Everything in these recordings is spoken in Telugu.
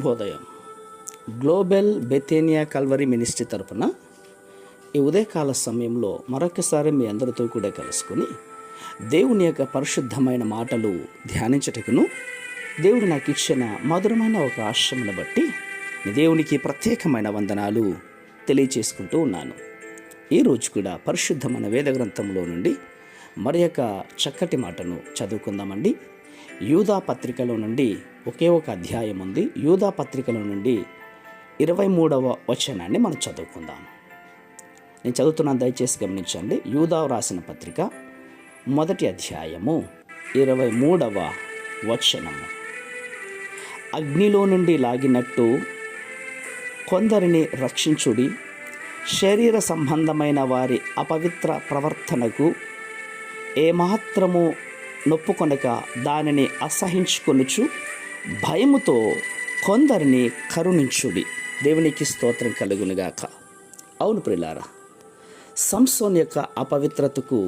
శుభోదయం. గ్లోబల్ బెతేనియా కల్వరీ మినిస్ట్రీ తరపున ఈ ఉదయకాల సమయంలో మరొకసారి మీ అందరితో కూడా కలుసుకొని దేవుని యొక్క పరిశుద్ధమైన మాటలు ధ్యానించటకును దేవుడు నాకు ఇచ్చిన మధురమైన ఒక ఆశ్రమను బట్టి దేవునికి ప్రత్యేకమైన వందనాలు తెలియచేసుకుంటూ ఉన్నాను. ఈరోజు కూడా పరిశుద్ధమైన వేద గ్రంథంలో నుండి మరి యొక్క చక్కటి మాటను చదువుకుందామండి. యూదా పత్రికలో నుండి ఒకే ఒక అధ్యాయం ఉంది. యూదా పత్రికలో నుండి 23వ వచనాన్ని మనం చదువుకుందాం. నేను చదువుతున్నాను, దయచేసి గమనించండి. యూదా రాసిన పత్రిక 1వ అధ్యాయము 23వ వచనము. అగ్నిలో నుండి లాగినట్టు కొందరిని రక్షించుడి, శరీర సంబంధమైన వారి అపవిత్ర ప్రవర్తనకు ఏమాత్రము నొప్పుకొనక దానిని అసహించుకొనుచు భయముతో కొందరిని కరుణించుడి. దేవునికి స్తోత్రం కలుగునుగాక. అవును ప్రియులారా, సంసోన్ యొక్క అపవిత్రతకు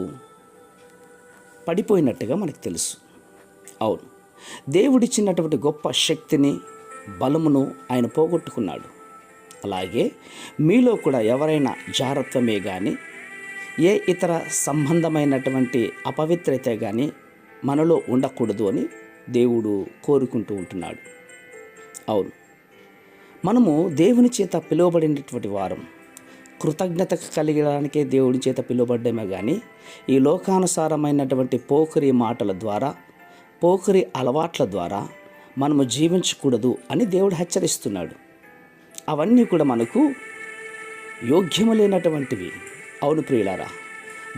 పడిపోయినట్టుగా మనకు తెలుసు. అవును, దేవుడిచ్చినటువంటి గొప్ప శక్తిని, బలమును ఆయన పోగొట్టుకున్నాడు. అలాగే మీలో కూడా ఎవరైనా జారత్వమే కానీ ఏ ఇతర సంబంధమైనటువంటి అపవిత్రత కానీ మనలో ఉండకూడదు అని దేవుడు కోరుకుంటూ ఉంటున్నాడు. అవును, మనము దేవుని చేత పిలువబడినటువంటి వారం. కృతజ్ఞత కలిగడానికే దేవుని చేత పిలువబడ్డమే కానీ ఈ లోకానుసారమైనటువంటి పోకరి మాటల ద్వారా, పోకరి అలవాట్ల ద్వారా మనము జీవించకూడదు అని దేవుడు హెచ్చరిస్తున్నాడు. అవన్నీ కూడా మనకు యోగ్యము లేనటువంటివి. అవును ప్రియులారా,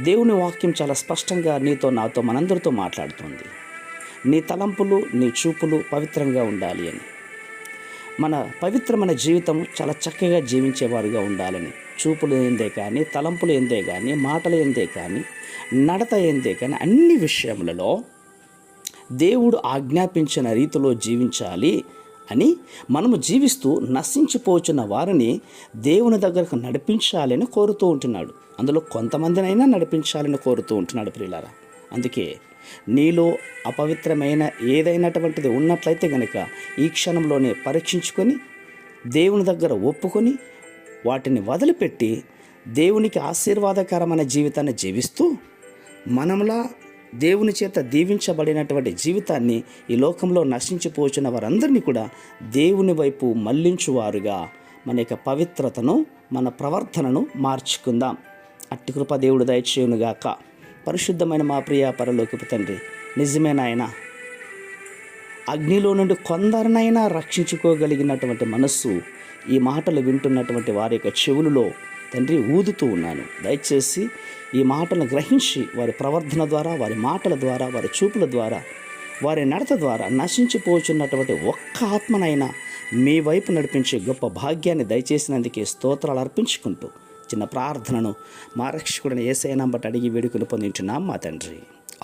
దేవుని వాక్యం చాలా స్పష్టంగా నీతో, నాతో, మనందరితో మాట్లాడుతుంది. నీ తలంపులు, నీ చూపులు పవిత్రంగా ఉండాలి అని. మన పవిత్రమైన జీవితం చాలా చక్కగా జీవించేవారుగా ఉండాలని. చూపులు ఏందే కానీ, తలంపులు ఏందే కానీ, మాటలు ఏందే కానీ, నడత ఏందే కానీ, అన్ని విషయములలో దేవుడు ఆజ్ఞాపించిన రీతిలో జీవించాలి అని మనము జీవిస్తూ నశించిపోచున్న వారిని దేవుని దగ్గరకు నడిపించాలని కోరుతూ ఉంటున్నాడు. అందులో కొంతమందినైనా నడిపించాలని కోరుతూ ఉంటున్నాడు ప్రియులారా. అందుకే నీలో అపవిత్రమైన ఏదైనటువంటిది ఉన్నట్లయితే కనుక ఈ క్షణంలోనే పరీక్షించుకొని దేవుని దగ్గర ఒప్పుకొని వాటిని వదిలిపెట్టి దేవునికి ఆశీర్వాదకరమైన జీవితాన్ని జీవిస్తూ మనములా దేవుని చేత దీవించబడినటువంటి జీవితాన్ని ఈ లోకంలో నశించిపోచున్న వారందరినీ కూడా దేవుని వైపు మళ్లించువారుగా మన యొక్క పవిత్రతను, మన ప్రవర్తనను మార్చుకుందాం. అట్టి కృప దేవుడు దయచేయునుగాక. పరిశుద్ధమైన మా ప్రియ పరలోకపు తండ్రి, నిజమే నాయన, అగ్నిలో నుండి కొందరినైనా రక్షించుకోగలిగినటువంటి మనస్సు ఈ మాటలు వింటున్నటువంటి వారి యొక్క చెవులలో తండ్రి ఊదుతూ ఉన్నాను. దయచేసి ఈ మాటలను గ్రహించి వారి ప్రవర్తన ద్వారా, వారి మాటల ద్వారా, వారి చూపుల ద్వారా, వారి నడత ద్వారా నశించిపోచున్నటువంటి ఒక్క ఆత్మనైనా మీ వైపు నడిపించే గొప్ప భాగ్యాన్ని దయచేసినందుకే స్తోత్రాలు అర్పించుకుంటూ చిన్న ప్రార్థనను మా రక్షకుడిని యేసయ్య నంబట అడిగి వేడుకలు పొందించున్నాం మా తండ్రి.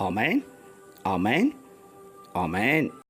ఆమేన్, ఆమేన్, ఆమేన్.